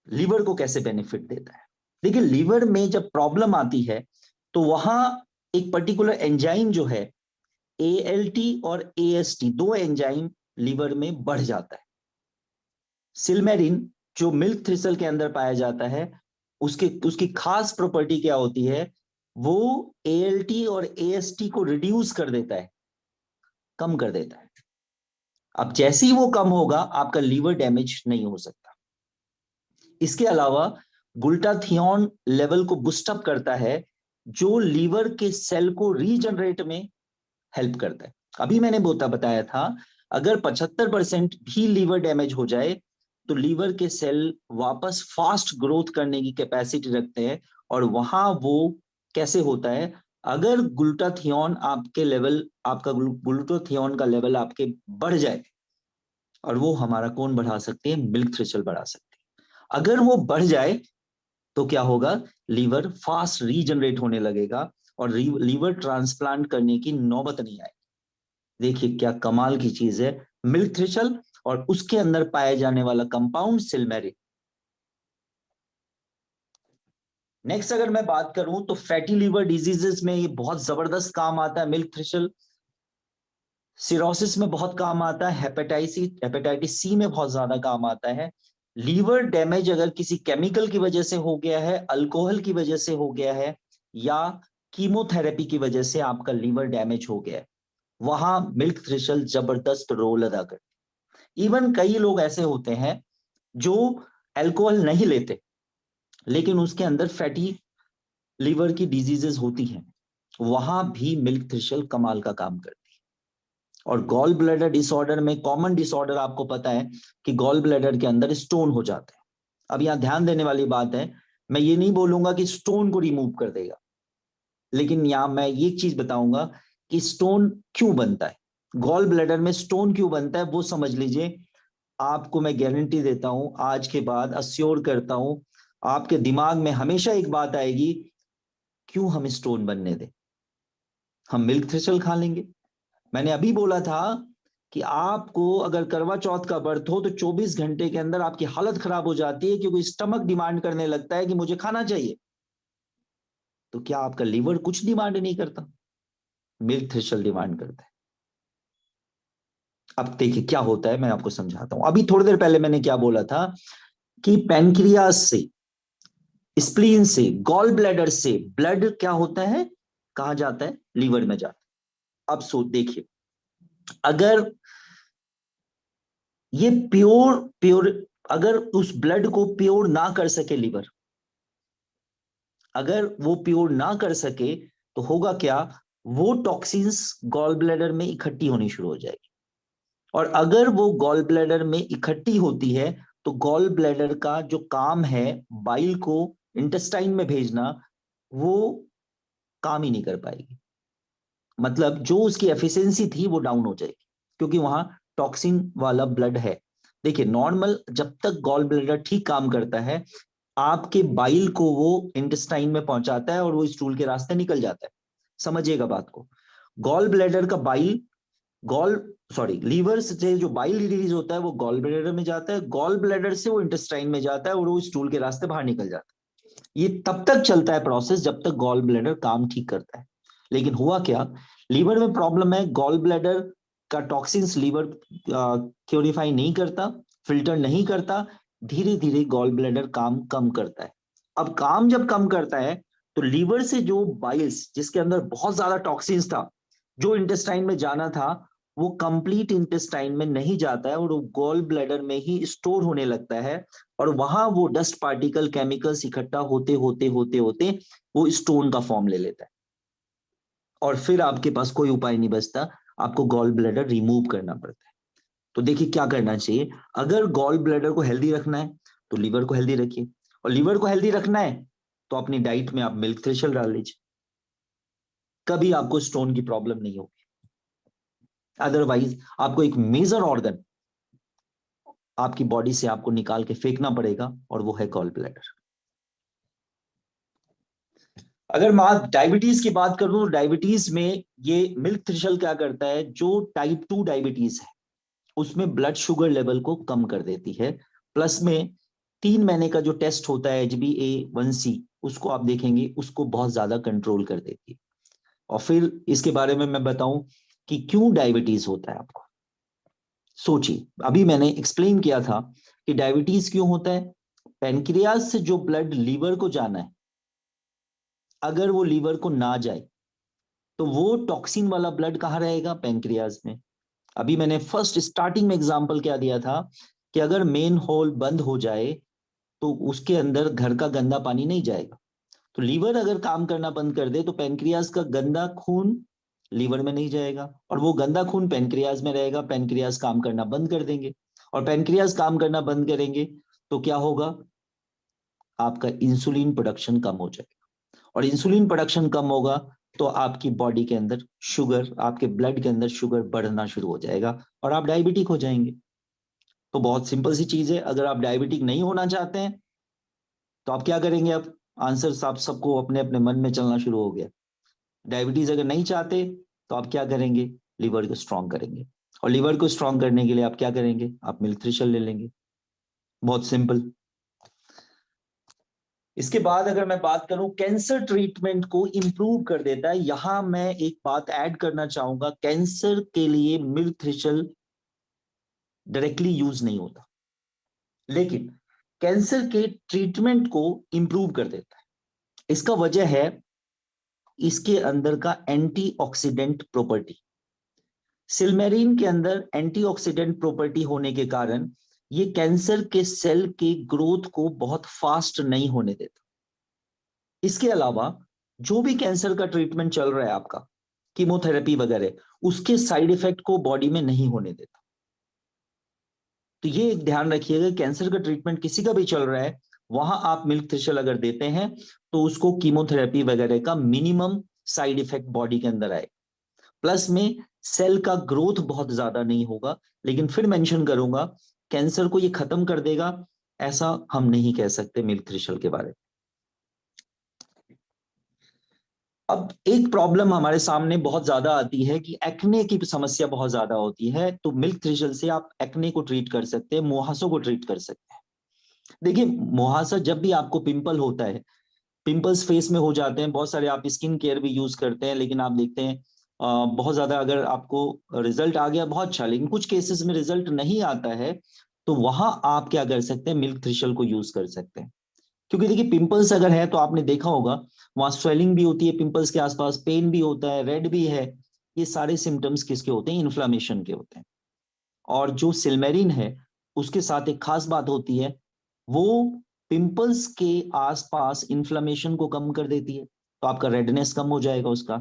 लीवर को कैसे बेनिफिट देता है। देखिए लीवर में जब प्रॉब्लम आती है तो वहां एक पर्टिकुलर एंजाइम जो है एएलटी और एएसटी, दो एंजाइम लीवर में बढ़ जाता है। सिल्मेरिन जो मिल्क थ्रिसल के अंदर पाया जाता है, उसकी खास प्रॉपर्टी क्या होती है? वो एएलटी और एएसटी को रिड्यूस कर देता है, कम कर देता है। अब जैसे ही वो कम होगा आपका लीवर डैमेज नहीं हो सकता। इसके अलावा ग्लूटाथियोन लेवल को बूस्टअप करता है जो लीवर के सेल को रीजनरेट में हेल्प करता है। अभी मैंने बताया था अगर 75% भी लीवर डैमेज हो जाए तो लीवर के सेल वापस फास्ट ग्रोथ करने की कैपेसिटी रखते हैं। और वहां वो कैसे होता है? अगर ग्लूटाथियोन आपके लेवल आपका ग्लूटाथियोन का लेवल आपके बढ़ जाए, और वो हमारा कौन बढ़ा सकते हैं? मिल्क थ्रेशोल्ड बढ़ा सकते हैं। अगर वो बढ़ जाए तो क्या होगा? लीवर फास्ट रीजनरेट होने लगेगा और लीवर ट्रांसप्लांट करने की नौबत नहीं आएगी। देखिए क्या कमाल की चीज है मिल्क थ्रेशल और उसके अंदर पाया जाने वाला कंपाउंड सिल्मेरिन। नेक्स्ट अगर मैं बात करूं तो फैटी लीवर डिजीजेस में ये बहुत जबरदस्त काम आता है मिल्क थ्रेशल। सिरोसिस में बहुत काम आता है, हेपेटाइटिस सी में बहुत ज्यादा काम आता है। लीवर डैमेज अगर किसी केमिकल की वजह से हो गया है, अल्कोहल की वजह से हो गया है, या कीमोथेरेपी की वजह से आपका लीवर डैमेज हो गया है, वहां मिल्क थ्रेशल जबरदस्त रोल अदा करती है। इवन कई लोग ऐसे होते हैं जो अल्कोहल नहीं लेते लेकिन उसके अंदर फैटी लीवर की डिजीजेस होती हैं, वहां भी मिल्क थ्रेशल कमाल का काम करती है। और गॉल ब्लैडर डिसऑर्डर में कॉमन डिसऑर्डर आपको पता है कि गॉल ब्लैडर के अंदर स्टोन हो जाते हैं। अब यहां ध्यान देने वाली बात है, मैं ये नहीं बोलूंगा कि स्टोन को रिमूव कर देगा, लेकिन यहां मैं ये चीज बताऊंगा कि स्टोन क्यों बनता है, गॉल ब्लैडर में स्टोन क्यों बनता है वो समझ लीजिए। आपको मैं गारंटी देता हूं, आज के बाद अश्योर करता हूं, आपके दिमाग में हमेशा एक बात आएगी, क्यों हम स्टोन बनने दें, हम मिल्क थ्रेशल खा लेंगे। मैंने अभी बोला था कि आपको अगर करवा चौथ का व्रत हो तो 24 घंटे के अंदर आपकी हालत खराब हो जाती है क्योंकि स्टमक डिमांड करने लगता है कि मुझे खाना चाहिए। तो क्या आपका लीवर कुछ डिमांड नहीं करता? मिल्क थ्रेशल डिमांड करता है। अब देखिए क्या होता है, मैं आपको समझाता हूं। अभी थोड़ी देर पहले मैंने क्या बोला था कि पैनक्रियाज से, स्प्लीन से, गॉल ब्लैडर से ब्लड क्या होता है, कहा जाता है? लीवर में जाता है। अब सो देखिए, अगर ये प्योर प्योर अगर उस ब्लड को प्योर ना कर सके लीवर, अगर वो प्योर ना कर सके तो होगा क्या? वो टॉक्सिन्स गॉल ब्लैडर में इकट्ठी होनी शुरू हो जाएगी। और अगर वो गॉल ब्लैडर में इकट्ठी होती है तो गॉल ब्लैडर का जो काम है बाइल को इंटेस्टाइन में भेजना, वो काम ही नहीं कर पाएगी। मतलब जो उसकी एफिशिएंसी थी वो डाउन हो जाएगी, क्योंकि वहां टॉक्सिन वाला ब्लड है। देखिए नॉर्मल जब तक गॉल ब्लैडर ठीक काम करता है, आपके बाइल को वो इंटेस्टाइन में पहुंचाता है और वो स्टूल के रास्ते निकल जाता है। समझिएगा बात को। गॉल ब्लैडर का बाइल गॉल सॉरी लीवर से जो बाइल रिलीज होता है वो गॉल ब्लैडर में जाता है, गॉल ब्लैडर से वो इंटेस्टाइन में जाता है और वो स्टूल के रास्ते बाहर निकल जाता है। ये तब तक चलता है प्रोसेस जब तक गॉल ब्लैडर काम ठीक करता है। लेकिन हुआ क्या, लीवर में प्रॉब्लम है, गॉल ब्लैडर का टॉक्सिन्स लीवर प्योरीफाई नहीं करता, फिल्टर नहीं करता, धीरे धीरे गॉल ब्लैडर काम कम करता है। अब काम जब कम करता है तो लीवर से जो बाइल्स जिसके अंदर बहुत ज्यादा टॉक्सिन्स था, जो इंटेस्टाइन में जाना था, वो कंप्लीट इंटेस्टाइन में नहीं जाता है और वो गॉल ब्लैडर में ही स्टोर होने लगता है। और वहां वो डस्ट पार्टिकल केमिकल्स इकट्ठा होते होते होते होते वो स्टोन का फॉर्म ले लेता है। और फिर आपके पास कोई उपाय नहीं बचता, आपको गॉल ब्लैडर रिमूव करना पड़ता है। तो देखिए क्या करना चाहिए, अगर गॉल ब्लैडर को हेल्दी रखना है तो लीवर को हेल्दी रखिए, और लीवर को हेल्दी रखना है तो अपनी डाइट में आप मिल्क थ्रेशल डाल लीजिए, कभी आपको स्टोन की प्रॉब्लम नहीं होगी। अदरवाइज आपको एक मेजर ऑर्गन आपकी बॉडी से आपको निकाल के फेंकना पड़ेगा, और वो है गॉल ब्लैडर। अगर मैं डायबिटीज की बात करूं तो डायबिटीज में ये मिल्क थ्रेशल क्या करता है, जो टाइप 2 डायबिटीज है उसमें ब्लड शुगर लेवल को कम कर देती है। प्लस में 3 महीने का जो टेस्ट होता है HbA1c, उसको आप देखेंगे उसको बहुत ज्यादा कंट्रोल कर देती है। और फिर इसके बारे में मैं बताऊं कि क्यों डायबिटीज होता है आपको। सोचिए, अभी मैंने एक्सप्लेन किया था कि डायबिटीज क्यों होता है। पेनक्रियाज से जो ब्लड लीवर को जाना है, अगर वो लीवर को ना जाए तो वो टॉक्सिन वाला ब्लड कहाँ रहेगा, पेनक्रियाज में। अभी मैंने फर्स्ट स्टार्टिंग में एग्जांपल क्या दिया था कि अगर मेन होल बंद हो जाए तो उसके अंदर घर का गंदा पानी नहीं जाएगा। तो लीवर अगर काम करना बंद कर दे तो पेनक्रियाज का गंदा खून लीवर में नहीं जाएगा, और वो गंदा खून पेनक्रियाज में रहेगा, पेनक्रियाज काम करना बंद कर देंगे। और पेनक्रियाज काम करना बंद करेंगे तो क्या होगा, आपका इंसुलिन प्रोडक्शन कम हो जाएगा, और इंसुलिन प्रोडक्शन कम होगा तो आपकी बॉडी के अंदर शुगर, आपके ब्लड के अंदर शुगर बढ़ना शुरू हो जाएगा और आप डायबिटिक हो जाएंगे। तो बहुत सिंपल सी चीज है, अगर आप डायबिटिक नहीं होना चाहते हैं तो आप क्या करेंगे। अब आंसर आप सबको अपने अपने मन में चलना शुरू हो गया। डायबिटीज अगर नहीं चाहते तो आप क्या करेंगे, लिवर को स्ट्रांग करेंगे, और लिवर को स्ट्रांग करने के लिए आप क्या करेंगे, आप मिल्क थ्रेशल ले लेंगे। बहुत सिंपल। इसके बाद अगर मैं बात करूं, कैंसर ट्रीटमेंट को इंप्रूव कर देता है। यहां मैं एक बात ऐड करना चाहूंगा, कैंसर के लिए मिल्क थ्रेशल डायरेक्टली यूज नहीं होता, लेकिन कैंसर के ट्रीटमेंट को इंप्रूव कर देता है। इसका वजह है इसके अंदर का एंटीऑक्सीडेंट प्रॉपर्टी। सिल्मेरिन के अंदर एंटीऑक्सीडेंट प्रॉपर्टी होने के कारण ये कैंसर के सेल के ग्रोथ को बहुत फास्ट नहीं होने देता। इसके अलावा जो भी कैंसर का ट्रीटमेंट चल रहा है आपका, कीमोथेरेपी वगैरह, उसके साइड इफेक्ट को बॉडी में नहीं होने देता। तो ये एक ध्यान रखिएगा, कैंसर का ट्रीटमेंट किसी का भी चल रहा है, वहां आप मिल्क थ्रेशल अगर देते हैं तो उसको कीमोथेरेपी वगैरह का मिनिमम साइड इफेक्ट बॉडी के अंदर आए। प्लस में सेल का ग्रोथ बहुत ज्यादा नहीं होगा। लेकिन फिर मेंशन करूंगा, कैंसर को ये खत्म कर देगा ऐसा हम नहीं कह सकते मिल्क थ्रेशल के बारे में। अब एक प्रॉब्लम हमारे सामने बहुत ज्यादा आती है कि एक्ने की समस्या बहुत ज्यादा होती है, तो मिल्क थ्रेशल से आप एक्ने को ट्रीट कर सकते हैं, मुहासों को ट्रीट कर सकते हैं। देखिए मुहासा जब भी आपको पिंपल होता है, पिंपल्स फेस में हो जाते हैं, बहुत सारे आप स्किन केयर भी यूज करते हैं, लेकिन आप देखते हैं बहुत ज्यादा अगर आपको रिजल्ट आ गया बहुत अच्छा, लेकिन कुछ केसेस में रिजल्ट नहीं आता है, तो वहां आप क्या कर सकते हैं, मिल्क थ्रेशल को यूज कर सकते हैं। क्योंकि देखिए पिंपल्स अगर है तो आपने देखा होगा वहां स्वेलिंग भी होती है, पिंपल्स के आसपास पेन भी होता है, रेड भी है। ये सारे सिम्टम्स किसके होते हैं, इन्फ्लामेशन के होते हैं। और जो सिल्मेरिन है उसके साथ एक खास बात होती है, वो पिंपल्स के आसपास इन्फ्लामेशन को कम कर देती है, तो आपका रेडनेस कम हो जाएगा उसका।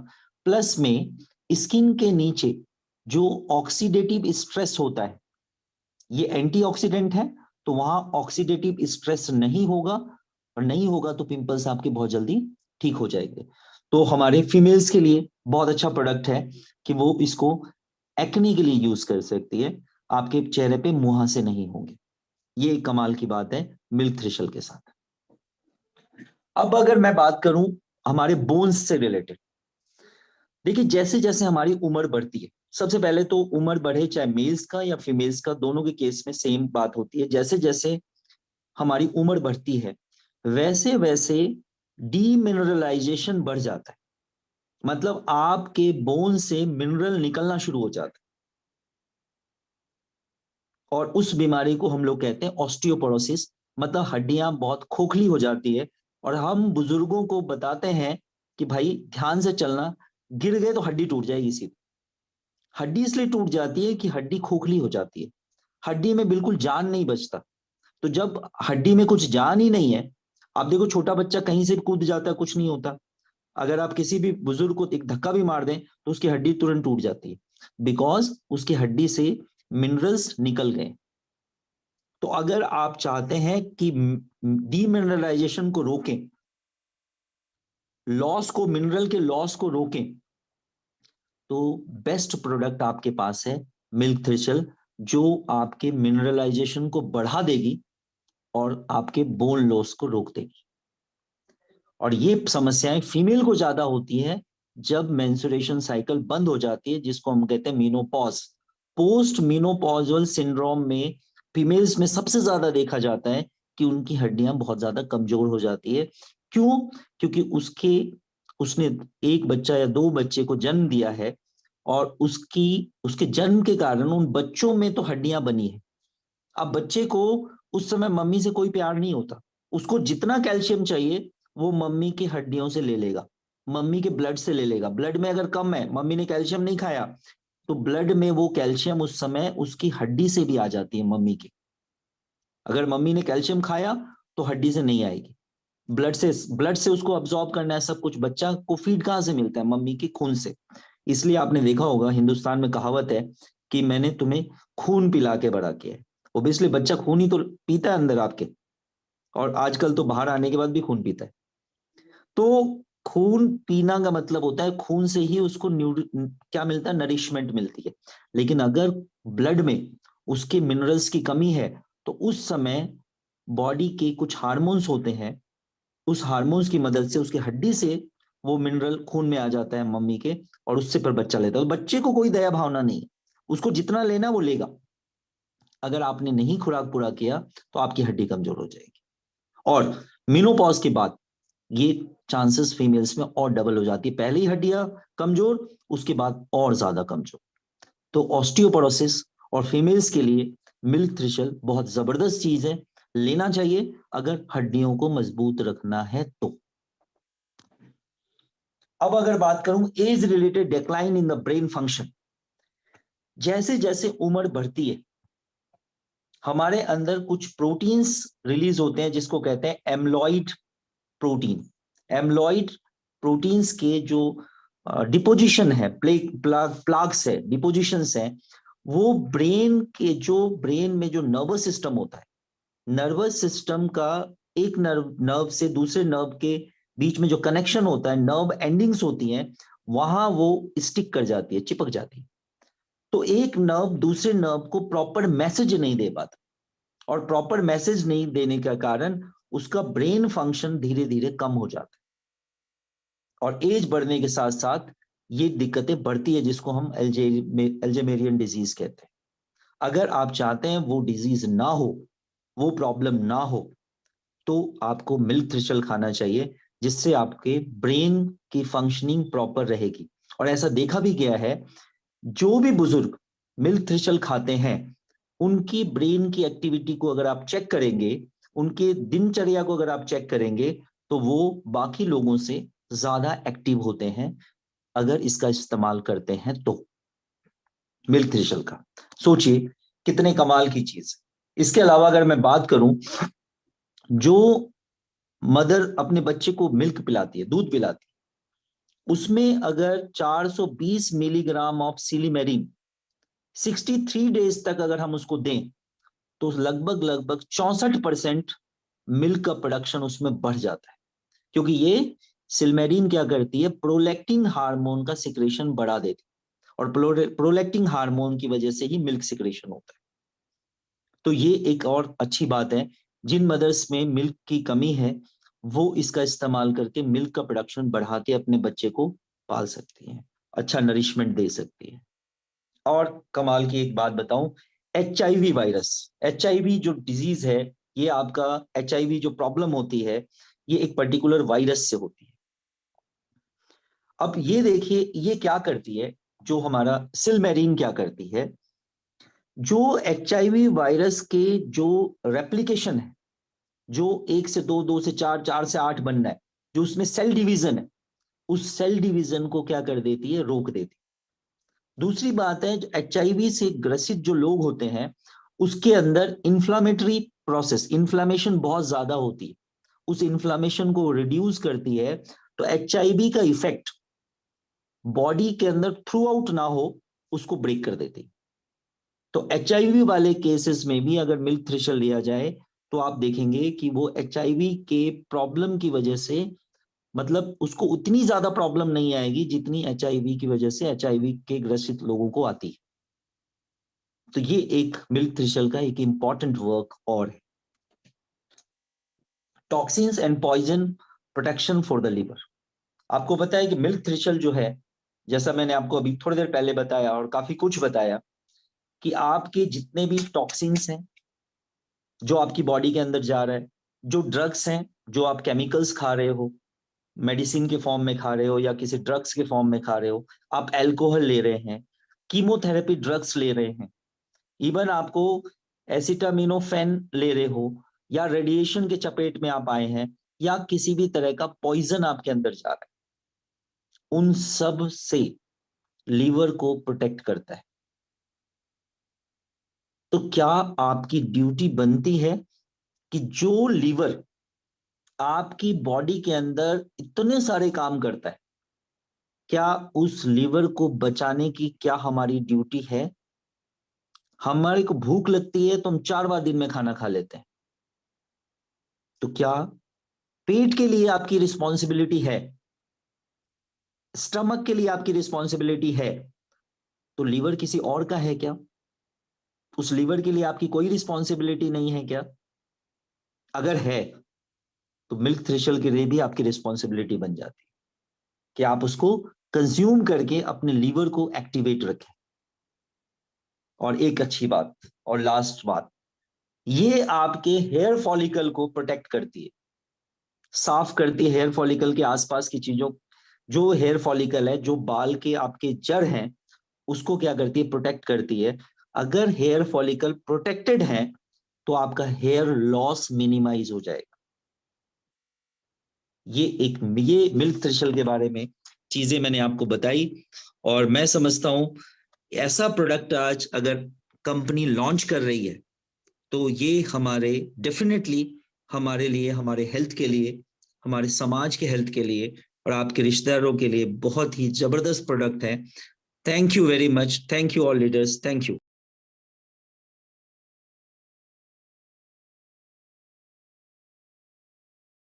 प्लस में स्किन के नीचे जो ऑक्सीडेटिव स्ट्रेस होता है, ये एंटीऑक्सीडेंट है, तो वहां ऑक्सीडेटिव स्ट्रेस नहीं होगा, और नहीं होगा तो पिंपल्स आपके बहुत जल्दी ठीक हो जाएंगे। तो हमारे फीमेल्स के लिए बहुत अच्छा प्रोडक्ट है कि वो इसको एक्ने के लिए यूज कर सकती है, आपके चेहरे पे मुहासे नहीं होंगे। ये एक कमाल की बात है मिल्क थ्रिशल के साथ। अब अगर मैं बात करूं हमारे बोन्स से रिलेटेड, देखिए जैसे जैसे हमारी उम्र बढ़ती है, सबसे पहले तो उम्र बढ़े चाहे मेल्स का या फीमेल्स का, दोनों के केस में सेम बात होती है। जैसे जैसे हमारी उम्र बढ़ती है वैसे वैसे डीमिनरलाइजेशन बढ़ जाता है, मतलब आपके बोन से मिनरल निकलना शुरू हो जाता है, और उस बीमारी को हम लोग कहते हैं ऑस्टियोपोरोसिस, मतलब हड्डियां बहुत खोखली हो जाती है। और हम बुजुर्गों को बताते हैं कि भाई ध्यान से चलना, गिर गए तो हड्डी टूट जाएगी सीधी। हड्डी इसलिए टूट जाती है कि हड्डी खोखली हो जाती है, हड्डी में बिल्कुल जान नहीं बचता। तो जब हड्डी में कुछ जान ही नहीं है, आप देखो छोटा बच्चा कहीं से कूद जाता है, कुछ नहीं होता। अगर आप किसी भी बुजुर्ग को एक धक्का भी मार दें तो उसकी हड्डी तुरंत टूट जाती है, बिकॉज उसकी हड्डी से मिनरल्स निकल गए। तो अगर आप चाहते हैं कि डीमिनरलाइजेशन को रोकें, लॉस को, मिनरल के लॉस को रोकें, तो बेस्ट प्रोडक्ट आपके पास है मिल्क थ्रिशल, जो आपके मिनरलाइजेशन को बढ़ा देगी और आपके बोन लॉस को रोक देगी। और ये समस्याएं फीमेल को ज्यादा होती है जब मेंस्ट्रुएशन साइकिल बंद हो जाती है, जिसको हम कहते हैं मीनोपॉज। पोस्ट मीनोपॉजल सिंड्रोम में फीमेल्स में सबसे ज्यादा देखा जाता है कि उनकी हड्डियां बहुत ज्यादा कमजोर हो जाती है। क्यों? क्योंकि उसने एक बच्चा या दो बच्चे को जन्म दिया है, और उसके जन्म के कारण उन बच्चों में तो हड्डियां बनी है। अब बच्चे को उस समय मम्मी से कोई प्यार नहीं होता, उसको जितना कैल्शियम चाहिए वो मम्मी की हड्डियों से ले लेगा, मम्मी के ब्लड से ले लेगा। ब्लड में अगर कम है, मम्मी ने कैल्शियम नहीं खाया, तो ब्लड में वो कैल्शियम उस समय उसकी हड्डी से भी आ जाती है मम्मी की। अगर मम्मी ने कैल्शियम खाया तो हड्डी से नहीं आएगी, ब्लड से उसको अब्सॉर्ब करना है सब कुछ। बच्चा को फीड कहाँ से मिलता है? मम्मी के खून से। इसलिए आपने देखा होगा हिंदुस्तान में कहावत है कि मैंने तुम्हें खून पिला के बड़ा किया है। ओबियसली बच्चा खून ही तो पीता है अंदर आपके, और आजकल तो बाहर आने के बाद भी खून पीता है। तो खून पीना का मतलब होता है खून से ही उसको क्या मिलता है? नरिशमेंट मिलती है। लेकिन अगर ब्लड में उसके मिनरल्स की कमी है, तो उस समय बॉडी के कुछ हार्मोन्स होते हैं, उस हार्मोन्स की मदद से उसकी हड्डी से वो मिनरल खून में आ जाता है मम्मी के, और उससे पर बच्चा लेता है। तो बच्चे को कोई दया भावना नहीं, उसको जितना लेना वो लेगा। अगर आपने नहीं खुराक पूरा किया तो आपकी हड्डी कमजोर हो जाएगी। और मीनोपॉज के बाद ये चांसेस फीमेल्स में और डबल हो जाती है, पहले ही हड्डियां कमजोर, उसके बाद और ज्यादा कमजोर। तो ऑस्टियोपोरोसिस और फीमेल्स के लिए मिल्क थ्रिशल बहुत जबरदस्त चीज है, लेना चाहिए अगर हड्डियों को मजबूत रखना है तो। अब अगर बात करूं age related decline in the brain function, जैसे जैसे उम्र बढ़ती है हमारे अंदर कुछ प्रोटीन्स रिलीज होते हैं जिसको कहते हैं एमलॉइड प्रोटीन। एमलॉइड प्रोटीन्स के जो डिपोजिशन है, प्लाग्स है, डिपोजिशंस है, वो ब्रेन में जो नर्वस सिस्टम होता है, नर्वस सिस्टम का एक नर्व से दूसरे नर्व के बीच में जो कनेक्शन होता है, नर्व एंडिंग्स होती हैं, वहां वो स्टिक कर जाती है, चिपक जाती है। तो एक नर्व दूसरे नर्व को प्रॉपर मैसेज नहीं दे पाता, और प्रॉपर मैसेज नहीं देने का कारण उसका ब्रेन फंक्शन धीरे धीरे कम हो जाता है। और एज बढ़ने के साथ साथ ये दिक्कतें बढ़ती है, जिसको हम एल्जेमेरियन डिजीज कहते हैं। अगर आप चाहते हैं वो डिजीज ना हो, वो प्रॉब्लम ना हो, तो आपको मिल्क थ्रिशल खाना चाहिए, जिससे आपके ब्रेन की फंक्शनिंग प्रॉपर रहेगी। और ऐसा देखा भी गया है, जो भी बुजुर्ग मिल्क थ्रिशल खाते हैं उनकी ब्रेन की एक्टिविटी को अगर आप चेक करेंगे, उनके दिनचर्या को अगर आप चेक करेंगे, तो वो बाकी लोगों से ज्यादा एक्टिव होते हैं अगर इसका इस्तेमाल करते हैं तो। मिल्क थ्रिशल का सोचिए कितने कमाल की चीज। इसके अलावा अगर मैं बात करूं, जो मदर अपने बच्चे को मिल्क पिलाती है, दूध पिलाती है, उसमें अगर 420 मिलीग्राम ऑफ सिलीमेरीन 63 डेज तक अगर हम उसको दें, तो लगभग लगभग 64% मिल्क का प्रोडक्शन उसमें बढ़ जाता है। क्योंकि ये सिल्मेरीन क्या करती है, प्रोलैक्टिन हार्मोन का सिक्रेशन बढ़ा देती है, और प्रोलैक्टिन हार्मोन की वजह से ही मिल्क सिक्रेशन होता है। तो ये एक और अच्छी बात है, जिन मदर्स में मिल्क की कमी है वो इसका इस्तेमाल करके मिल्क का प्रोडक्शन बढ़ा के अपने बच्चे को पाल सकती है, अच्छा नरिशमेंट दे सकती है। और कमाल की एक बात बताऊं, HIV वायरस, HIV जो डिजीज है, ये आपका HIV जो प्रॉब्लम होती है, ये एक पर्टिकुलर वायरस से होती है। अब ये देखिए ये क्या करती है, जो हमारा सिल्मेरीन क्या करती है, जो HIV वायरस के जो रेप्लिकेशन है, जो 1 से 2, 2 से 4, 4 से 8 बनना है, जो उसमें सेल डिवीजन है, उस सेल डिवीजन को क्या कर देती है, रोक देती है। दूसरी बात है, HIV से ग्रसित जो लोग होते हैं उसके अंदर इंफ्लामेटरी प्रोसेस, इंफ्लामेशन बहुत ज्यादा होती है, उस इंफ्लामेशन को रिड्यूस करती है। तो HIV का इफेक्ट बॉडी के अंदर थ्रू आउट ना हो, उसको ब्रेक कर देती है। तो HIV वाले केसेस में भी अगर मिल्क थ्रेशर लिया जाए तो आप देखेंगे कि वो HIV के प्रॉब्लम की वजह से, मतलब उसको उतनी ज्यादा प्रॉब्लम नहीं आएगी जितनी HIV की वजह से HIV के ग्रसित लोगों को आती है। तो ये एक मिल्क थ्रेशर का एक इंपॉर्टेंट वर्क और है। Toxins and poison protection for the liver. आपको पता है कि मिल्क थ्रेशर जो है, जैसा मैंने आपको अभी थोड़ी देर पहले बताया और काफी कुछ बताया, कि आपके जितने भी टॉक्सिन्स हैं जो आपकी बॉडी के अंदर जा रहा है, जो ड्रग्स हैं जो आप केमिकल्स खा रहे हो, मेडिसिन के फॉर्म में खा रहे हो या किसी ड्रग्स के फॉर्म में खा रहे हो, आप एल्कोहल ले रहे हैं, कीमोथेरेपी ड्रग्स ले रहे हैं, इवन आपको एसिटामिनोफेन ले रहे हो, या रेडिएशन के चपेट में आप आए हैं, या किसी भी तरह का पॉइजन आपके अंदर जा रहा है, उन सब से लीवर को प्रोटेक्ट करता है। तो क्या आपकी ड्यूटी बनती है कि जो लीवर आपकी बॉडी के अंदर इतने सारे काम करता है, क्या उस लीवर को बचाने की क्या हमारी ड्यूटी है? हमारे को भूख लगती है तो हम 4 बार दिन में खाना खा लेते हैं, तो क्या पेट के लिए आपकी रिस्पॉन्सिबिलिटी है, स्टमक के लिए आपकी रिस्पॉन्सिबिलिटी है, तो लीवर किसी और का है क्या? उस लीवर के लिए आपकी कोई रिस्पॉन्सिबिलिटी नहीं है क्या? अगर है तो मिल्क थ्रेशर के लिए भी आपकी रिस्पॉन्सिबिलिटी बन जाती है कि आप उसको कंज्यूम करके अपने लीवर को एक्टिवेट रखें। और एक अच्छी बात और लास्ट बात, ये आपके हेयर फॉलिकल को प्रोटेक्ट करती है, साफ करती है हेयर फॉलिकल के आसपास की चीजों, जो हेयर फॉलिकल है, जो बाल के आपके जड़ हैं, उसको क्या करती है, प्रोटेक्ट करती है। अगर हेयर फॉलिकल प्रोटेक्टेड है तो आपका हेयर लॉस मिनिमाइज हो जाएगा। ये मिल्क थ्रेशर के बारे में चीजें मैंने आपको बताई, और मैं समझता हूं ऐसा प्रोडक्ट आज अगर कंपनी लॉन्च कर रही है तो ये हमारे डेफिनेटली हमारे लिए, हमारे हेल्थ के लिए, हमारे समाज के हेल्थ के लिए और आपके रिश्तेदारों के लिए बहुत ही जबरदस्त प्रोडक्ट है। Thank you very much, thank you all leaders, thank you.